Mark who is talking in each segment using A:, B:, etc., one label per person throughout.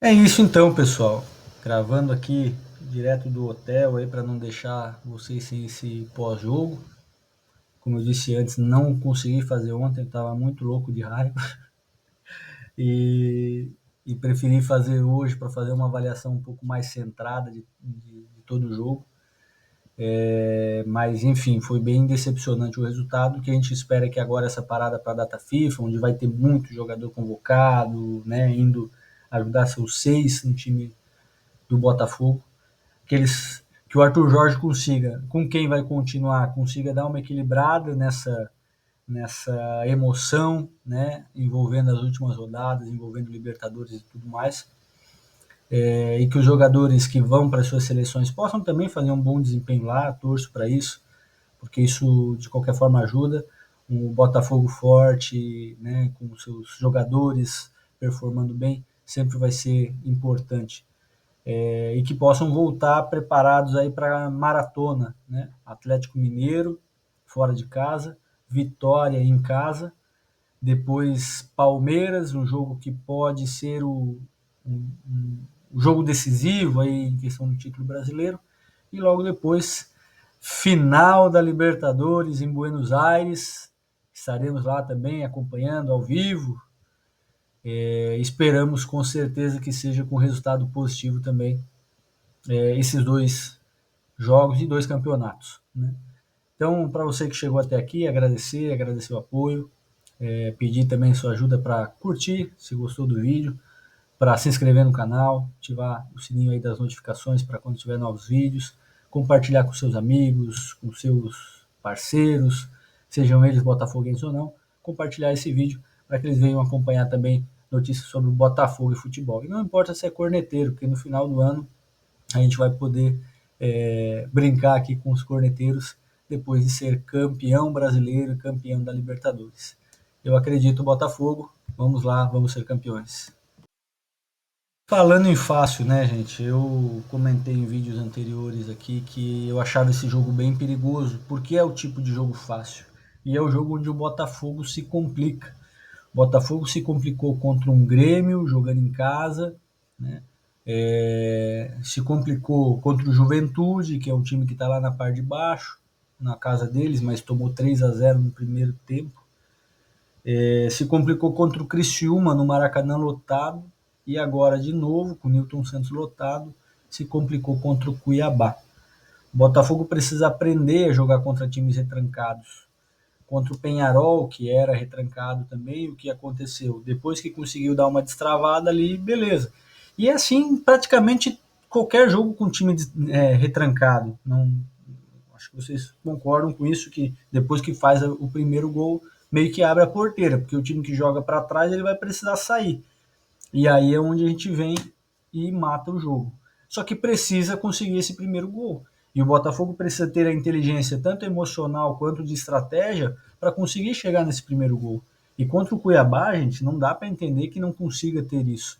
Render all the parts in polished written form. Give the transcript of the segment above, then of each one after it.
A: É isso então, pessoal. Gravando aqui direto do hotel aí para não deixar vocês sem esse pós-jogo. Como eu disse antes, não consegui fazer ontem, estava muito louco de raiva e, e preferi fazer hoje para fazer uma avaliação um pouco mais centrada de todo o jogo. Mas enfim, foi bem decepcionante o resultado. O que a gente espera é que agora essa parada para a data FIFA, onde vai ter muito jogador convocado, né, indo ajudar seus seis no time do Botafogo, que o Arthur Jorge consiga, com quem vai continuar, consiga dar uma equilibrada nessa emoção, né, envolvendo as últimas rodadas, envolvendo Libertadores e tudo mais, e que os jogadores que vão para as suas seleções possam também fazer um bom desempenho lá, torço para isso, porque isso de qualquer forma ajuda. Um Botafogo forte, né, com seus jogadores performando bem, sempre vai ser importante. E que possam voltar preparados aí para a maratona, né? Atlético Mineiro fora de casa, Vitória em casa, depois Palmeiras, um jogo que pode ser o jogo decisivo aí em questão do título brasileiro, e logo depois final da Libertadores em Buenos Aires, estaremos lá também acompanhando ao vivo. Esperamos com certeza que seja com resultado positivo também, esses dois jogos e dois campeonatos, né? Então, para você que chegou até aqui, agradecer o apoio, pedir também sua ajuda para curtir, se gostou do vídeo, para se inscrever no canal, ativar o sininho aí das notificações para quando tiver novos vídeos, compartilhar com seus amigos, com seus parceiros, sejam eles botafoguenses ou não, compartilhar esse vídeo para que eles venham acompanhar também notícias sobre o Botafogo e futebol. E não importa se é corneteiro, porque no final do ano a gente vai poder brincar aqui com os corneteiros depois de ser campeão brasileiro e campeão da Libertadores. Eu acredito no Botafogo, vamos lá, vamos ser campeões. Falando em fácil, né, gente? Eu comentei em vídeos anteriores aqui que eu achava esse jogo bem perigoso, porque é o tipo de jogo fácil. E é o jogo onde o Botafogo se complica. O Botafogo se complicou contra um Grêmio, jogando em casa, né? Se complicou contra o Juventude, que é um time que está lá na parte de baixo, na casa deles, mas tomou 3-0 no primeiro tempo. Se complicou contra o Criciúma no Maracanã lotado, e agora de novo, com o Newton Santos lotado, se complicou contra o Cuiabá. O Botafogo precisa aprender a jogar contra times retrancados. Contra o Penharol, que era retrancado também, o que aconteceu? Depois que conseguiu dar uma destravada ali, beleza. E é assim praticamente qualquer jogo com time retrancado. Não, acho que vocês concordam com isso, que depois que faz o primeiro gol, meio que abre a porteira, porque o time que joga para trás ele vai precisar sair. E aí é onde a gente vem e mata o jogo. Só que precisa conseguir esse primeiro gol. E o Botafogo precisa ter a inteligência, tanto emocional quanto de estratégia, para conseguir chegar nesse primeiro gol. E contra o Cuiabá, gente, não dá para entender que não consiga ter isso.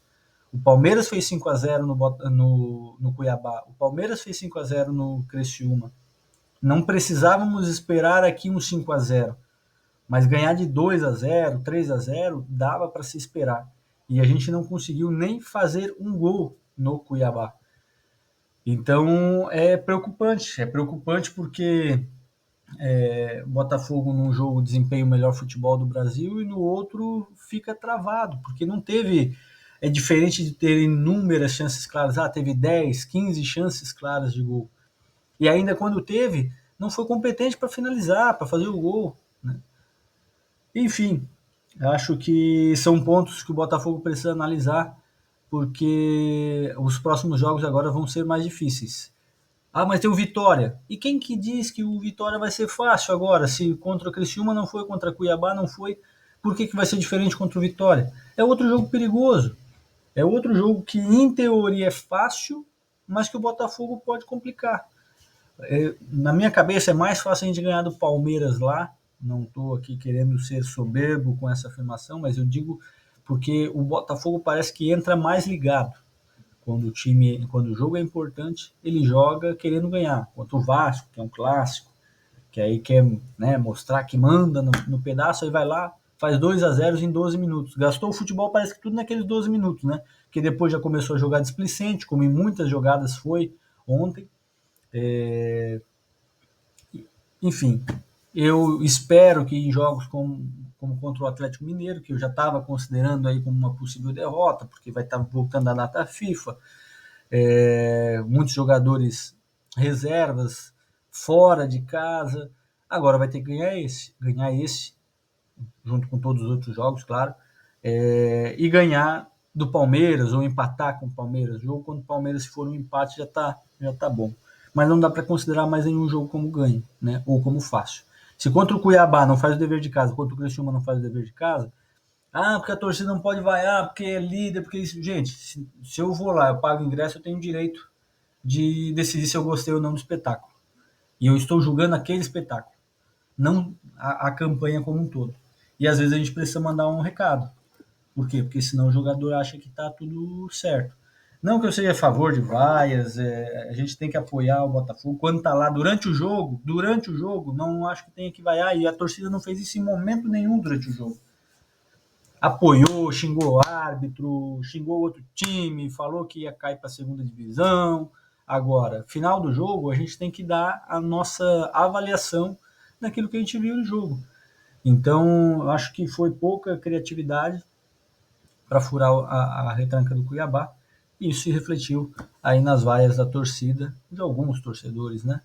A: O Palmeiras fez 5-0 no Cuiabá. O Palmeiras fez 5-0 no Criciúma. Não precisávamos esperar aqui um 5-0, mas ganhar de 2-0, 3-0 dava para se esperar. E a gente não conseguiu nem fazer um gol no Cuiabá. Então é preocupante porque o Botafogo num jogo desempenha o melhor futebol do Brasil e no outro fica travado, porque não teve. É diferente de ter inúmeras chances claras. Teve 10, 15 chances claras de gol. E ainda quando teve, não foi competente para finalizar, para fazer o gol, né? Enfim, acho que são pontos que o Botafogo precisa analisar, porque os próximos jogos agora vão ser mais difíceis. Mas tem o Vitória. E quem que diz que o Vitória vai ser fácil agora? Se contra o Criciúma não foi, contra o Cuiabá não foi, por que vai ser diferente contra o Vitória? É outro jogo perigoso. É outro jogo que, em teoria, é fácil, mas que o Botafogo pode complicar. Na minha cabeça é mais fácil a gente ganhar do Palmeiras lá. Não estou aqui querendo ser soberbo com essa afirmação, mas eu digo porque o Botafogo parece que entra mais ligado. Quando o jogo é importante, ele joga querendo ganhar. Contra o Vasco, que é um clássico, que aí quer, né, mostrar que manda no pedaço, aí vai lá, faz 2-0 em 12 minutos. Gastou o futebol, parece que tudo naqueles 12 minutos, né? porque depois já começou a jogar displicente, como em muitas jogadas foi ontem. Enfim, eu espero que em jogos como contra o Atlético Mineiro, que eu já estava considerando aí como uma possível derrota, porque vai estar voltando a data FIFA, muitos jogadores reservas fora de casa, agora vai ter que ganhar esse junto com todos os outros jogos, claro, e ganhar do Palmeiras ou empatar com o Palmeiras. O jogo contra o Palmeiras, se for um empate, já tá bom. Mas não dá para considerar mais nenhum jogo como ganho, né? Ou como fácil. Se contra o Cuiabá não faz o dever de casa, contra o Criciúma não faz o dever de casa, porque a torcida não pode vaiar, porque é líder, porque isso. Gente, se eu vou lá, eu pago o ingresso, eu tenho o direito de decidir se eu gostei ou não do espetáculo. E eu estou julgando aquele espetáculo, não a campanha como um todo. E às vezes a gente precisa mandar um recado. Por quê? Porque senão o jogador acha que está tudo certo. Não que eu seja a favor de vaias, a gente tem que apoiar o Botafogo quando está lá durante o jogo, não acho que tenha que vaiar, e a torcida não fez isso em momento nenhum durante o jogo. Apoiou, xingou o árbitro, xingou outro time, falou que ia cair para a segunda divisão. Agora, final do jogo, a gente tem que dar a nossa avaliação daquilo que a gente viu no jogo. Então, acho que foi pouca criatividade para furar a retranca do Cuiabá. E isso se refletiu aí nas vaias da torcida, de alguns torcedores, né?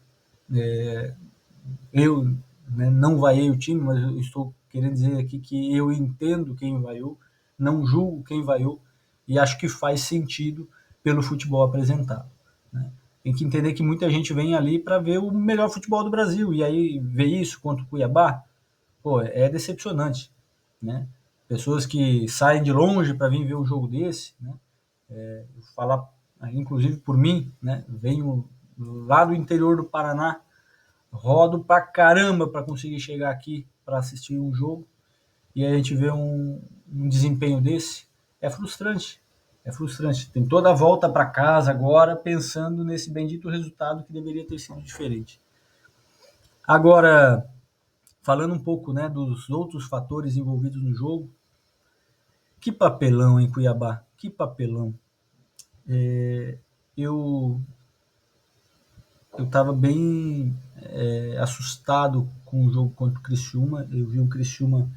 A: Eu, né, não vaiei o time, mas eu estou querendo dizer aqui que eu entendo quem vaiou, não julgo quem vaiou, e acho que faz sentido pelo futebol apresentado, né? Tem que entender que muita gente vem ali para ver o melhor futebol do Brasil, e aí ver isso contra o Cuiabá, pô, é decepcionante, né? Pessoas que saem de longe para vir ver um jogo desse, né? Falar, inclusive por mim, né? Venho lá do interior do Paraná, rodo pra caramba para conseguir chegar aqui para assistir um jogo, e aí a gente vê um desempenho desse, é frustrante. É frustrante. Tem toda a volta para casa agora pensando nesse bendito resultado que deveria ter sido diferente. Agora, falando um pouco, né, dos outros fatores envolvidos no jogo, que papelão em Cuiabá, que papelão. Eu eu estava bem assustado com o jogo contra o Criciúma. Eu vi o Criciúma,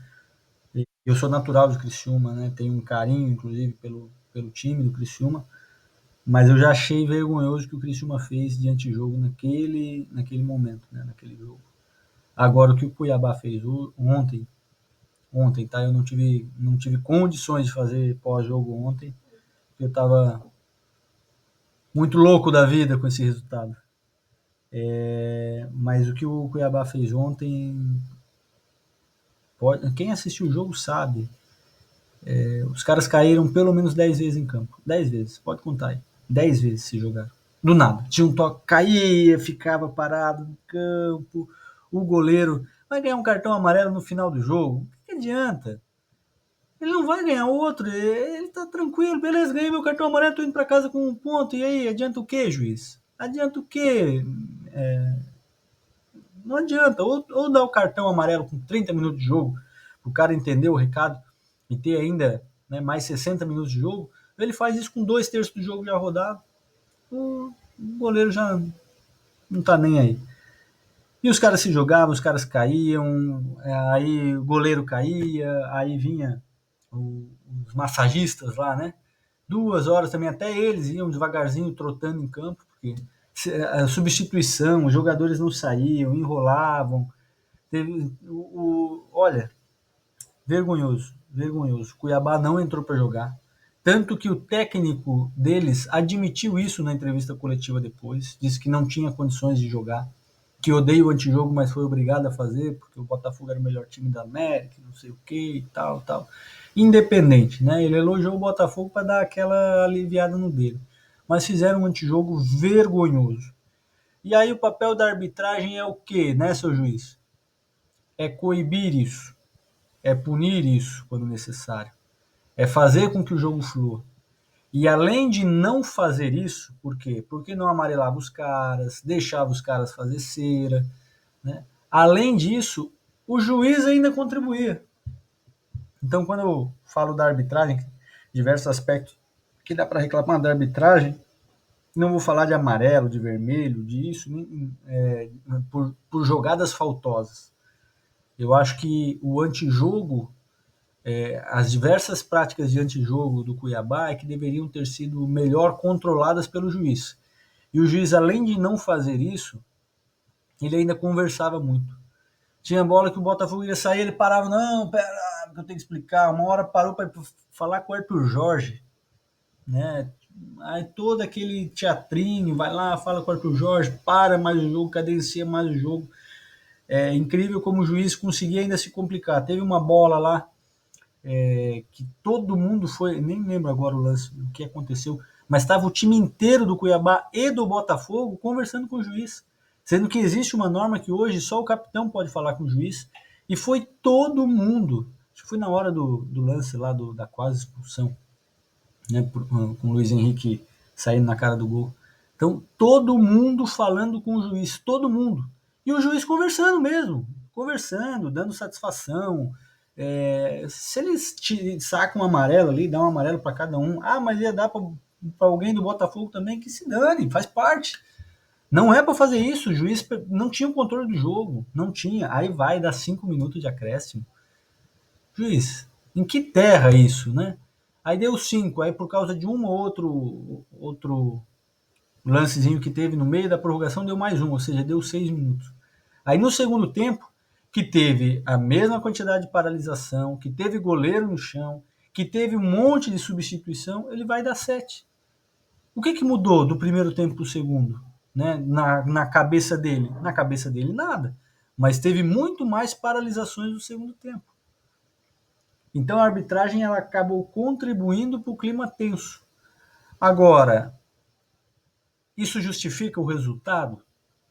A: eu sou natural de Criciúma, né? Tenho um carinho, inclusive, pelo time do Criciúma, mas eu já achei vergonhoso o que o Criciúma fez de antijogo naquele momento, né? Naquele jogo. Agora, o que o Cuiabá fez ontem, tá? Eu não tive condições de fazer pós-jogo ontem, porque eu estava muito louco da vida com esse resultado. Mas o que o Cuiabá fez ontem, quem assistiu o jogo sabe. Os caras caíram pelo menos 10 vezes em campo. 10 vezes, pode contar aí. 10 vezes se jogaram. Do nada. Tinha um toque, caía, ficava parado no campo. O goleiro vai ganhar um cartão amarelo no final do jogo. O que adianta? Ele não vai ganhar outro. Ele tá tranquilo. Beleza, ganhei meu cartão amarelo, tô indo pra casa com um ponto. E aí, adianta o quê, juiz? Adianta o quê? Não adianta. Ou dar o cartão amarelo com 30 minutos de jogo, o cara entender o recado e ter ainda, né, mais 60 minutos de jogo. Ele faz isso com 2/3 do jogo já rodado. O goleiro já não tá nem aí. E os caras se jogavam, os caras caíam, aí o goleiro caía, aí vinha os massagistas lá, né? 2 horas também, até eles iam devagarzinho trotando em campo, porque a substituição, os jogadores não saíam, enrolavam. Olha, vergonhoso, vergonhoso. Cuiabá não entrou para jogar. Tanto que o técnico deles admitiu isso na entrevista coletiva depois, disse que não tinha condições de jogar, que odeia o antijogo, mas foi obrigado a fazer, porque o Botafogo era o melhor time da América, não sei o que e tal, tal. Independente, né? Ele elogiou o Botafogo para dar aquela aliviada no dele. Mas fizeram um antijogo vergonhoso. E aí o papel da arbitragem é o quê, né, seu juiz? É coibir isso, é punir isso quando necessário, é fazer com que o jogo flua. E além de não fazer isso, por quê? Porque não amarelava os caras, deixava os caras fazer cera, né? Além disso, o juiz ainda contribuía. Então, quando eu falo da arbitragem, diversos aspectos que dá para reclamar da arbitragem, não vou falar de amarelo, de vermelho, disso, por jogadas faltosas. Eu acho que o antijogo, as diversas práticas de antijogo do Cuiabá é que deveriam ter sido melhor controladas pelo juiz. E o juiz, além de não fazer isso, ele ainda conversava muito. Tinha bola que o Botafogo ia sair, ele parava, não, pera, que eu tenho que explicar. Uma hora parou para falar com o Arthur Jorge, né? Aí todo aquele teatrinho, vai lá, fala com o Arthur Jorge, para mais o jogo, cadencia mais o jogo. É incrível como o juiz conseguia ainda se complicar. Teve uma bola lá que todo mundo foi, nem lembro agora o lance, o que aconteceu, mas estava o time inteiro do Cuiabá e do Botafogo conversando com o juiz, sendo que existe uma norma que hoje só o capitão pode falar com o juiz, e foi todo mundo, acho que foi na hora do lance lá, da quase expulsão, né, com o Luiz Henrique saindo na cara do gol. Então, todo mundo falando com o juiz, todo mundo. E o juiz conversando mesmo, conversando, dando satisfação. Se eles sacam um amarelo ali, dá um amarelo para cada um, mas ia dar para alguém do Botafogo também, que se dane, faz parte. Não é para fazer isso, o juiz não tinha o controle do jogo, não tinha. Aí vai dar 5 minutos de acréscimo. Juiz, em que terra isso, né? Aí deu 5, aí por causa de um ou outro lancezinho que teve no meio da prorrogação, deu mais um, ou seja, deu 6 minutos. Aí no segundo tempo, que teve a mesma quantidade de paralisação, que teve goleiro no chão, que teve um monte de substituição, ele vai dar 7. O que mudou do primeiro tempo para o segundo? Né? Na cabeça dele? Na cabeça dele, nada. Mas teve muito mais paralisações no segundo tempo. Então a arbitragem ela acabou contribuindo para o clima tenso. Agora, isso justifica o resultado?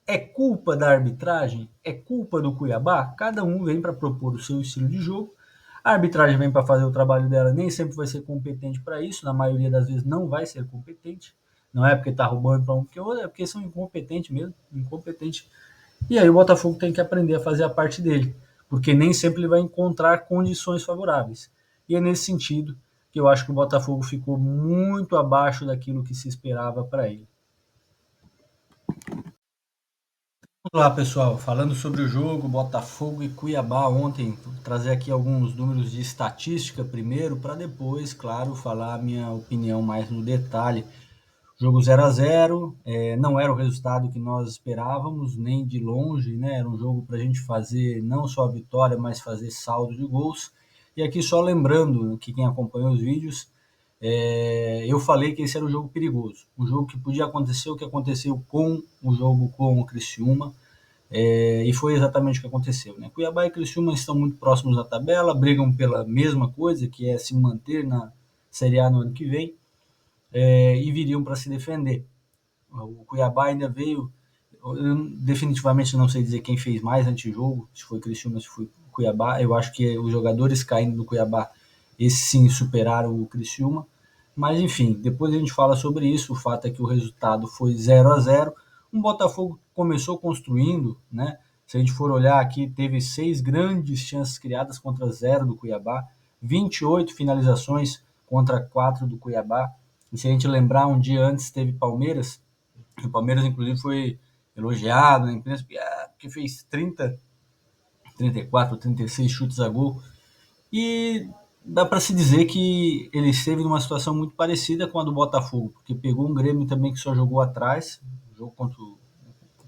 A: É culpa da arbitragem? É culpa do Cuiabá? Cada um vem para propor o seu estilo de jogo. A arbitragem vem para fazer o trabalho dela, nem sempre vai ser competente para isso, na maioria das vezes não vai ser competente. Não é porque está roubando para um que outro, é porque são incompetentes mesmo, incompetentes. E aí o Botafogo tem que aprender a fazer a parte dele, porque nem sempre ele vai encontrar condições favoráveis. E é nesse sentido que eu acho que o Botafogo ficou muito abaixo daquilo que se esperava para ele. Vamos lá, pessoal, falando sobre o jogo Botafogo e Cuiabá ontem, vou trazer aqui alguns números de estatística primeiro, para depois, claro, falar a minha opinião mais no detalhe. Jogo 0-0, não era o resultado que nós esperávamos, nem de longe, né? Era um jogo para a gente fazer não só a vitória, mas fazer saldo de gols. E aqui só lembrando que quem acompanhou os vídeos, eu falei que esse era um jogo perigoso, um jogo que podia acontecer o que aconteceu com o jogo com o Criciúma, e foi exatamente o que aconteceu. Né? Cuiabá e Criciúma estão muito próximos da tabela, brigam pela mesma coisa, que é se manter na Série A no ano que vem, e viriam para se defender. O Cuiabá ainda veio, eu definitivamente não sei dizer quem fez mais antijogo, se foi Criciúma, se foi Cuiabá. Eu acho que os jogadores caindo do Cuiabá, esses sim superaram o Criciúma. Mas enfim, depois a gente fala sobre isso. O fato é que o resultado foi 0-0. Um Botafogo começou construindo, né? Se a gente for olhar aqui, teve 6 grandes chances criadas contra 0 do Cuiabá, 28 finalizações contra 4 do Cuiabá. E se a gente lembrar, um dia antes teve Palmeiras, o Palmeiras inclusive foi elogiado na imprensa, porque fez 30, 34, 36 chutes a gol. E dá para se dizer que ele esteve numa situação muito parecida com a do Botafogo, porque pegou um Grêmio também que só jogou atrás, o jogo contra o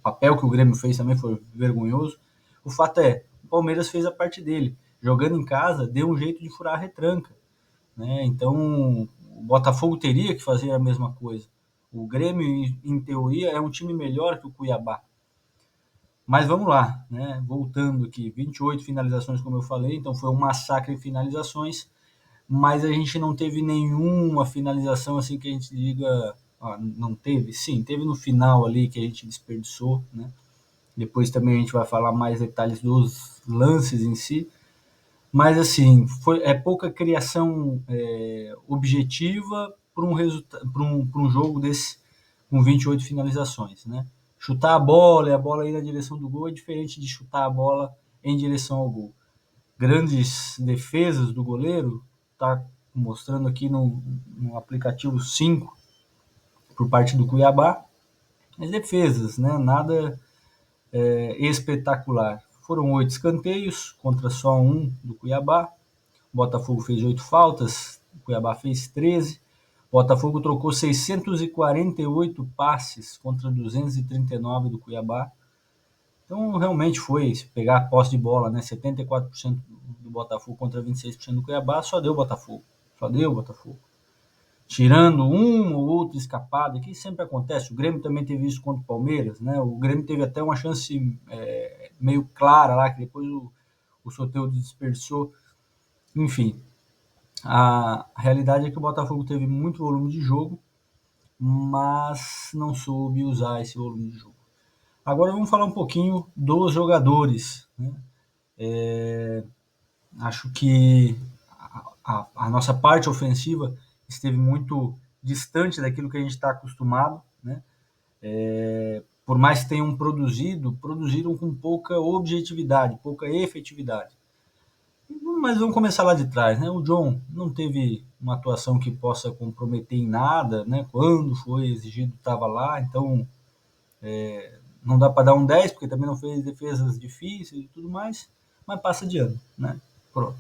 A: papel que o Grêmio fez também foi vergonhoso. O fato é, o Palmeiras fez a parte dele, jogando em casa, deu um jeito de furar a retranca, né? Então o Botafogo teria que fazer a mesma coisa. O Grêmio, em teoria, é um time melhor que o Cuiabá. Mas vamos lá, né? Voltando aqui, 28 finalizações, como eu falei, então foi um massacre de finalizações, mas a gente não teve nenhuma finalização assim que a gente diga, não teve? Sim, teve no final ali que a gente desperdiçou, né? Depois também a gente vai falar mais detalhes dos lances em si, mas assim, é pouca criação objetiva para um jogo desse com 28 finalizações, né? Chutar a bola e a bola ir na direção do gol é diferente de chutar a bola em direção ao gol. Grandes defesas do goleiro, tá mostrando aqui no aplicativo 5 por parte do Cuiabá. As defesas, né? Nada espetacular. Foram 8 escanteios contra só um do Cuiabá. O Botafogo fez 8 faltas, o Cuiabá fez 13. O Botafogo trocou 648 passes contra 239 do Cuiabá. Então, realmente foi, se pegar a posse de bola, né, 74% do Botafogo contra 26% do Cuiabá, só deu Botafogo. Só deu Botafogo. Tirando uma ou outra escapada, que sempre acontece. O Grêmio também teve isso contra o Palmeiras, né? O Grêmio teve até uma chance meio clara lá, que depois o Soteldo desperdiçou. Enfim, a realidade é que o Botafogo teve muito volume de jogo, mas não soube usar esse volume de jogo. Agora vamos falar um pouquinho dos jogadores, né? Acho que a nossa parte ofensiva esteve muito distante daquilo que a gente está acostumado, né? Por mais que tenham produziram com pouca objetividade, pouca efetividade. Mas vamos começar lá de trás, né? O John não teve uma atuação que possa comprometer em nada, né? Quando foi exigido estava lá, então não dá para dar um 10 porque também não fez defesas difíceis e tudo mais, mas passa de ano, né? Pronto.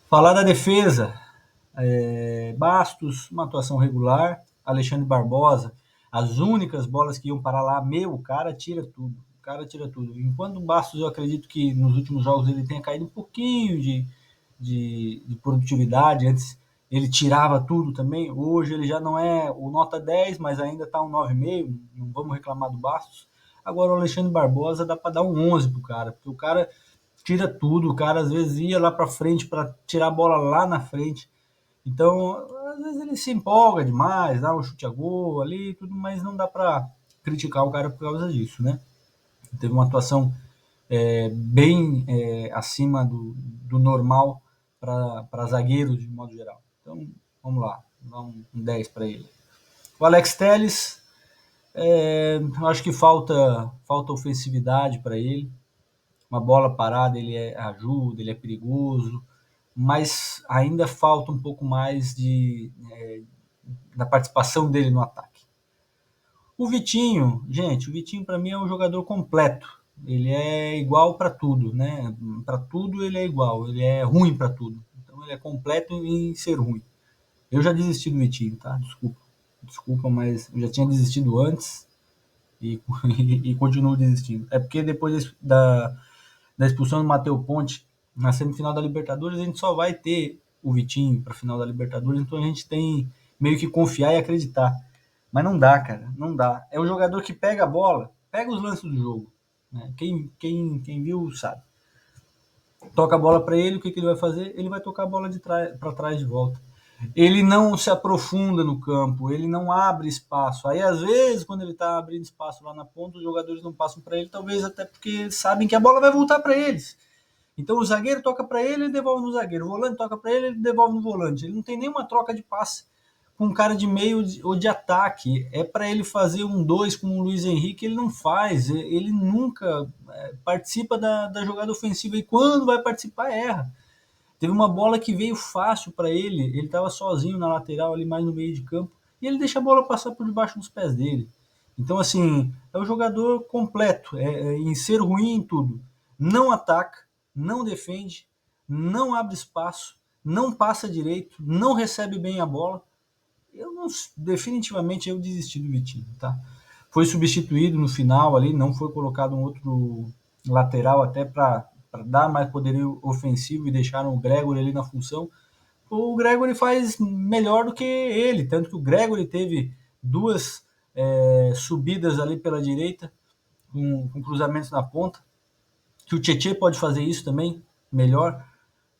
A: Falar da defesa, Bastos, uma atuação regular. Alexandre Barbosa, as únicas bolas que iam parar lá, o cara tira tudo. O cara tira tudo. Enquanto o Bastos, eu acredito que nos últimos jogos ele tenha caído um pouquinho de produtividade. Antes ele tirava tudo também. Hoje ele já não é o nota 10, mas ainda está um 9,5. Não vamos reclamar do Bastos. Agora o Alexandre Barbosa dá para dar um 11 pro cara, porque o cara tira tudo. O cara às vezes ia lá para frente para tirar a bola lá na frente. Então, às vezes ele se empolga demais, dá um chute a gol ali, tudo, mas não dá para criticar o cara por causa disso, né? Teve uma atuação bem acima do normal para zagueiros de modo geral. Então, vamos lá, dar um 10 para ele. O Alex Telles, acho que falta ofensividade para ele. Uma bola parada ele ajuda, ele é perigoso, mas ainda falta um pouco mais da participação dele no ataque. O Vitinho, gente, o Vitinho para mim é um jogador completo. Ele é igual para tudo, né? Para tudo ele é igual, ele é ruim para tudo. Então ele é completo em ser ruim. Eu já desisti do Vitinho, tá? Desculpa, mas eu já tinha desistido antes e, e continuo desistindo. É porque depois da expulsão do Matheus Ponte na semifinal da Libertadores, a gente só vai ter o Vitinho para a final da Libertadores, então a gente tem meio que confiar e acreditar. Mas não dá, cara, não dá. É um jogador que pega a bola, pega os lances do jogo. Né? Quem viu sabe. Toca a bola para ele, o que ele vai fazer? Ele vai tocar a bola para trás de volta. Ele não se aprofunda no campo, ele não abre espaço. Aí, às vezes, quando ele está abrindo espaço lá na ponta, os jogadores não passam para ele, talvez até porque sabem que a bola vai voltar para eles. Então, o zagueiro toca para ele devolve no zagueiro. O volante toca para ele devolve no volante. Ele não tem nenhuma troca de passe com um cara de meio ou de ataque. É para ele fazer um 2 com o Luiz Henrique, ele não faz. Ele nunca participa da jogada ofensiva e quando vai participar, erra. Teve uma bola que veio fácil para ele estava sozinho na lateral, ali mais no meio de campo, e ele deixa a bola passar por debaixo dos pés dele. Então, assim, é um jogador completo, em ser ruim em tudo. Não ataca, não defende, não abre espaço, não passa direito, não recebe bem a bola. Definitivamente eu desisti do Vitinho, tá? Foi substituído no final ali, não foi colocado um outro lateral até para dar mais poderio ofensivo e deixaram o Gregory ali na função. O Gregory faz melhor do que ele, tanto que o Gregory teve duas subidas ali pela direita, com cruzamentos na ponta, que o Tietê pode fazer isso também, melhor,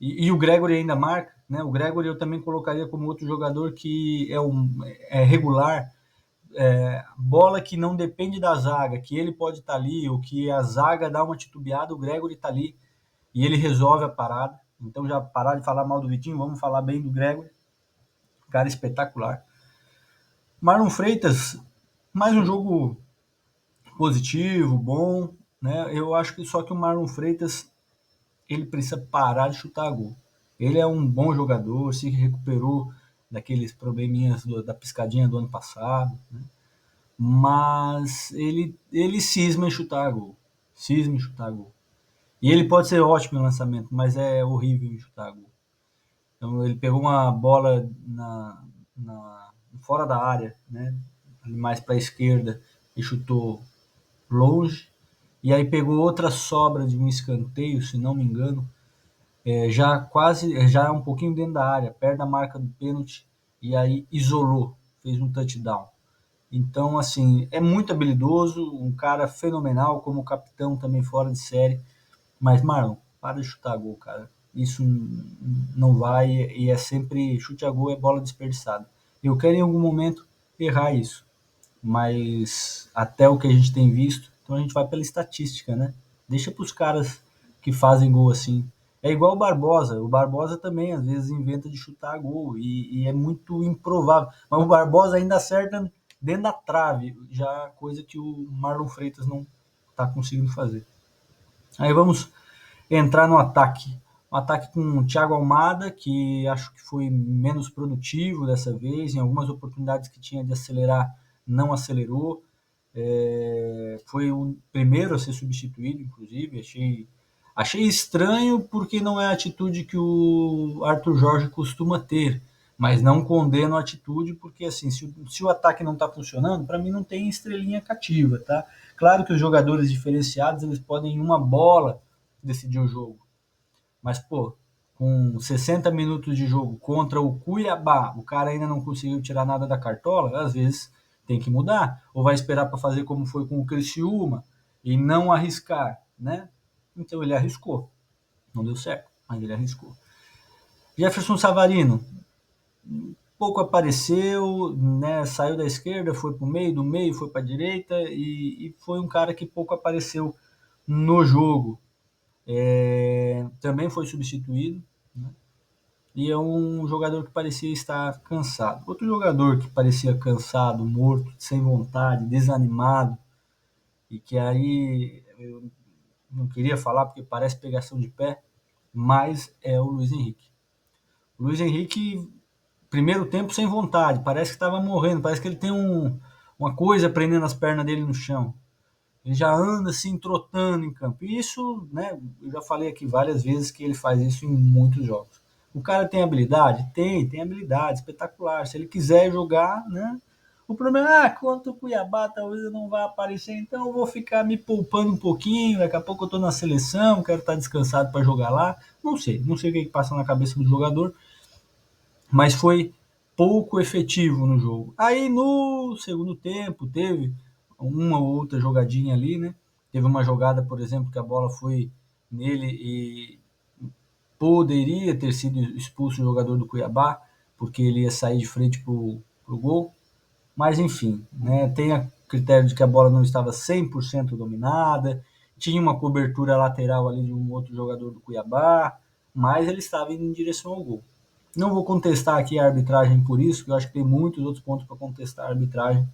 A: e o Gregory ainda marca, né? O Gregory eu também colocaria como outro jogador que é regular, bola que não depende da zaga, que ele pode estar ali, ou que a zaga dá uma titubeada, o Gregory está ali e ele resolve a parada. Então, já parar de falar mal do Vitinho, vamos falar bem do Gregory, cara espetacular. Marlon Freitas, mais um jogo positivo, bom, né? Eu acho que só que o Marlon Freitas ele precisa parar de chutar gol. Ele é um bom jogador, se recuperou daqueles probleminhas da piscadinha do ano passado, né? Mas ele cisma em chutar gol. Cisma em chutar gol. E ele pode ser ótimo em lançamento, mas é horrível em chutar gol. Então ele pegou uma bola fora da área, né? Mais para a esquerda e chutou longe. E aí pegou outra sobra de um escanteio, se não me engano, já um pouquinho dentro da área, perto da marca do pênalti, e aí isolou, fez um touchdown. Então, assim, é muito habilidoso, um cara fenomenal, como capitão também fora de série. Mas, Marlon, para de chutar gol, cara. Isso não vai e é sempre chute a gol, é bola desperdiçada. Eu quero em algum momento errar isso, mas até o que a gente tem visto, então a gente vai pela estatística, né? Deixa para os caras que fazem gol assim. É igual o Barbosa também às vezes inventa de chutar gol e é muito improvável. Mas o Barbosa ainda acerta dentro da trave, já coisa que o Marlon Freitas não está conseguindo fazer. Aí vamos entrar no ataque. Um ataque com o Thiago Almada, que acho que foi menos produtivo dessa vez, em algumas oportunidades que tinha de acelerar, não acelerou. Foi o primeiro a ser substituído, inclusive. Achei estranho porque não é a atitude que o Arthur Jorge costuma ter, mas não condeno a atitude porque assim, se o ataque não está funcionando, para mim não tem estrelinha cativa, tá? Claro que os jogadores diferenciados eles podem em uma bola decidir o jogo, mas pô, com 60 minutos de jogo contra o Cuiabá, o cara ainda não conseguiu tirar nada da cartola, às vezes tem que mudar, ou vai esperar para fazer como foi com o Criciúma e não arriscar, né? Então ele arriscou, não deu certo, mas ele arriscou. Jefferson Savarino, pouco apareceu, né? Saiu da esquerda, foi para o meio, do meio foi para a direita e foi um cara que pouco apareceu no jogo. Também foi substituído, né? E é um jogador que parecia estar cansado. Outro jogador que parecia cansado, morto, sem vontade, desanimado, e que aí eu não queria falar porque parece pegação de pé, mas é o Luiz Henrique. O Luiz Henrique, primeiro tempo sem vontade, parece que estava morrendo, parece que ele tem uma coisa prendendo as pernas dele no chão. Ele já anda assim, trotando em campo. E isso, né, eu já falei aqui várias vezes que ele faz isso em muitos jogos. O cara tem habilidade? Tem habilidade, espetacular. Se ele quiser jogar, né? O problema é, quanto o Cuiabá talvez eu não vá aparecer, então eu vou ficar me poupando um pouquinho, daqui a pouco eu tô na seleção, quero estar descansado para jogar lá. Não sei o que passa na cabeça do jogador, mas foi pouco efetivo no jogo. Aí no segundo tempo teve uma ou outra jogadinha ali, né? Teve uma jogada, por exemplo, que a bola foi nele e poderia ter sido expulso o jogador do Cuiabá, porque ele ia sair de frente pro gol. Mas enfim, né? Tem a critério de que a bola não estava 100% dominada, tinha uma cobertura lateral ali de um outro jogador do Cuiabá, mas ele estava indo em direção ao gol. Não vou contestar aqui a arbitragem por isso, que eu acho que tem muitos outros pontos para contestar a arbitragem.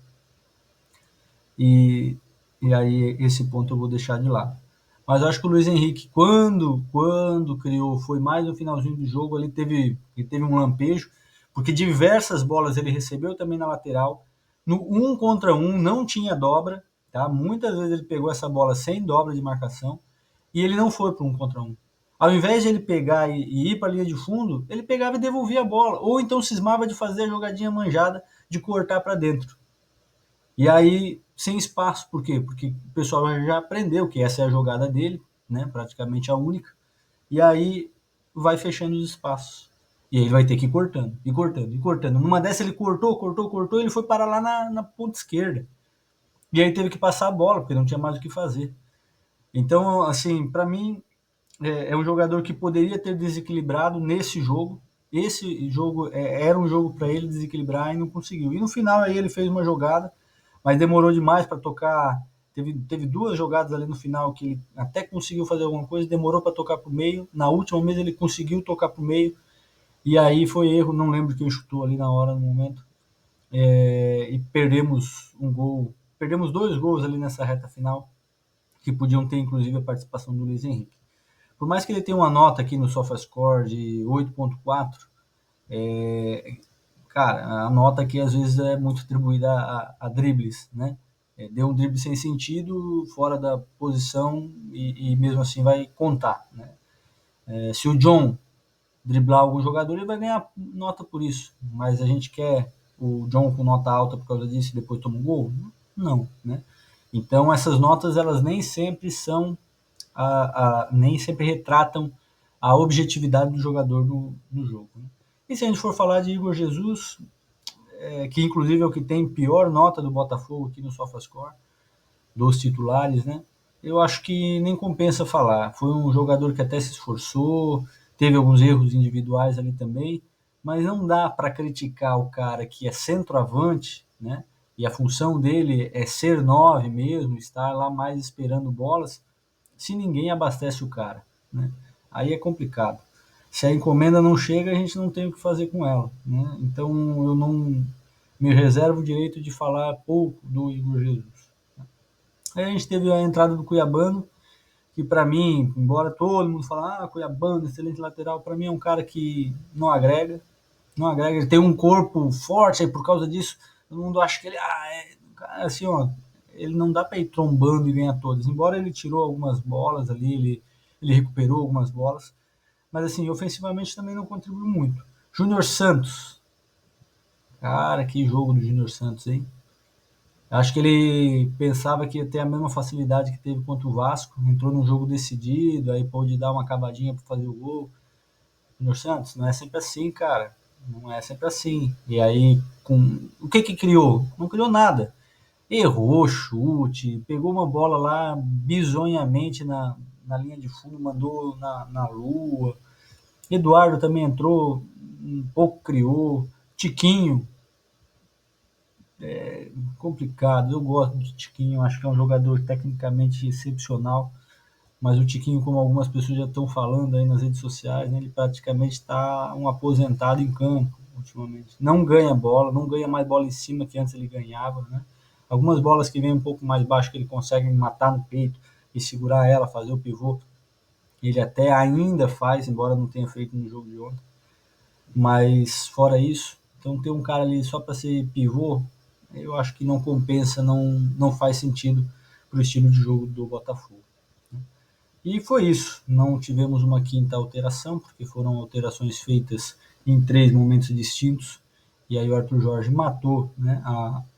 A: E, e aí esse ponto eu vou deixar de lado. Mas eu acho que o Luiz Henrique, quando criou, foi mais no finalzinho do jogo, ele teve um lampejo, porque diversas bolas ele recebeu também na lateral. No 1 contra 1 não tinha dobra, tá? Muitas vezes ele pegou essa bola sem dobra de marcação e ele não foi para 1 contra 1. Ao invés de ele pegar e ir para a linha de fundo, ele pegava e devolvia a bola. Ou então cismava de fazer a jogadinha manjada de cortar para dentro. E aí, sem espaço, por quê? Porque o pessoal já aprendeu que essa é a jogada dele, né? Praticamente a única. E aí vai fechando os espaços. E aí ele vai ter que ir cortando, e cortando, e cortando. Numa dessa ele cortou, ele foi parar lá na ponta esquerda. E aí teve que passar a bola, porque não tinha mais o que fazer. Então, assim, para mim, é um jogador que poderia ter desequilibrado nesse jogo. Esse jogo era um jogo para ele desequilibrar e não conseguiu. E no final aí ele fez uma jogada, mas demorou demais para tocar. Teve duas jogadas ali no final que ele até conseguiu fazer alguma coisa, demorou para tocar para o meio. Na última vez ele conseguiu tocar para o meio e aí foi erro, não lembro quem chutou ali na hora, no momento. E perdemos um gol, perdemos dois gols ali nessa reta final que podiam ter inclusive a participação do Luiz Henrique. Por mais que ele tenha uma nota aqui no SofaScore de 8.4, é, cara, a nota aqui às vezes é muito atribuída a dribles, né? Deu um drible sem sentido, fora da posição e mesmo assim vai contar, né? Se o John driblar algum jogador, ele vai ganhar nota por isso. Mas a gente quer o John com nota alta por causa disso e depois toma um gol? Não, né? Então essas notas elas nem sempre são nem sempre retratam a objetividade do jogador no jogo. Né? E se a gente for falar de Igor Jesus, que inclusive é o que tem pior nota do Botafogo aqui no SofaScore, dos titulares, né? Eu acho que nem compensa falar. Foi um jogador que até se esforçou, teve alguns erros individuais ali também, mas não dá para criticar o cara que é centroavante, né? E a função dele é ser 9 mesmo, estar lá mais esperando bolas, se ninguém abastece o cara, né? Aí é complicado. Se a encomenda não chega, a gente não tem o que fazer com ela, né? Então eu não me reservo o direito de falar pouco do Igor Jesus. Aí a gente teve a entrada do Cuiabano, que para mim, embora todo mundo fale, Cuiabano, excelente lateral, para mim é um cara que não agrega, não agrega, ele tem um corpo forte, aí por causa disso, todo mundo acha que ele, assim, ó, ele não dá para ir trombando e ganhar todas, embora ele tirou algumas bolas ali, ele recuperou algumas bolas, mas assim, ofensivamente também não contribuiu muito. Júnior Santos, cara, que jogo do Júnior Santos, hein? Acho que ele pensava que ia ter a mesma facilidade que teve contra o Vasco, entrou num jogo decidido, aí pôde dar uma cavadinha para fazer o gol. No Santos, não é sempre assim, cara. Não é sempre assim. E aí, o que criou? Não criou nada. Errou chute, pegou uma bola lá bizonhamente na linha de fundo, mandou na lua. Eduardo também entrou, um pouco criou. Tiquinho, complicado. Eu gosto do Tiquinho, acho que é um jogador tecnicamente excepcional, mas o Tiquinho, como algumas pessoas já estão falando aí nas redes sociais, né, ele praticamente está um aposentado em campo ultimamente. Não ganha bola, não ganha mais bola em cima que antes ele ganhava, né? Algumas bolas que vêm um pouco mais baixo que ele consegue matar no peito e segurar ela, fazer o pivô, ele até ainda faz, embora não tenha feito no jogo de ontem. Mas fora isso, então ter um cara ali só para ser pivô, eu acho que não compensa, não faz sentido para o estilo de jogo do Botafogo. E foi isso. Não tivemos uma quinta alteração, porque foram alterações feitas em 3 momentos distintos. E aí o Arthur Jorge matou, né,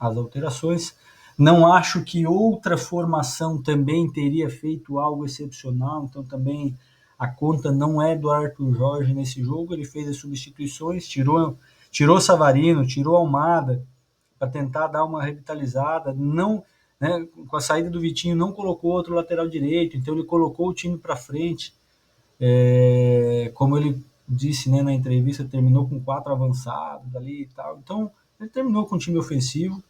A: as alterações. Não acho que outra formação também teria feito algo excepcional, então também a conta não é do Arthur Jorge nesse jogo. Ele fez as substituições, tirou Savarino, tirou Almada para tentar dar uma revitalizada. Não, né, com a saída do Vitinho, não colocou outro lateral direito, então ele colocou o time para frente. Como ele disse, né, na entrevista, terminou com 4 avançados ali e tal. Então, ele terminou com um time ofensivo,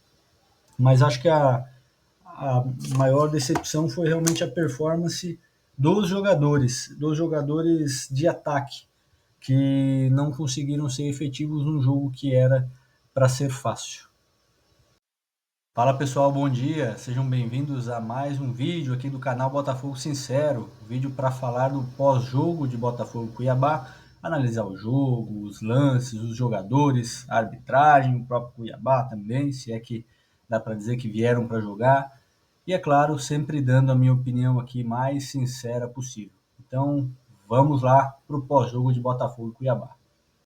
A: mas acho que a maior decepção foi realmente a performance dos jogadores de ataque, que não conseguiram ser efetivos num jogo que era para ser fácil. Fala pessoal, bom dia, sejam bem-vindos a mais um vídeo aqui do canal Botafogo Sincero, vídeo para falar do pós-jogo de Botafogo e Cuiabá, analisar o jogo, os lances, os jogadores, a arbitragem, o próprio Cuiabá também, se é que dá para dizer que vieram para jogar, e é claro, sempre dando a minha opinião aqui mais sincera possível. Então, vamos lá para o pós-jogo de Botafogo e Cuiabá.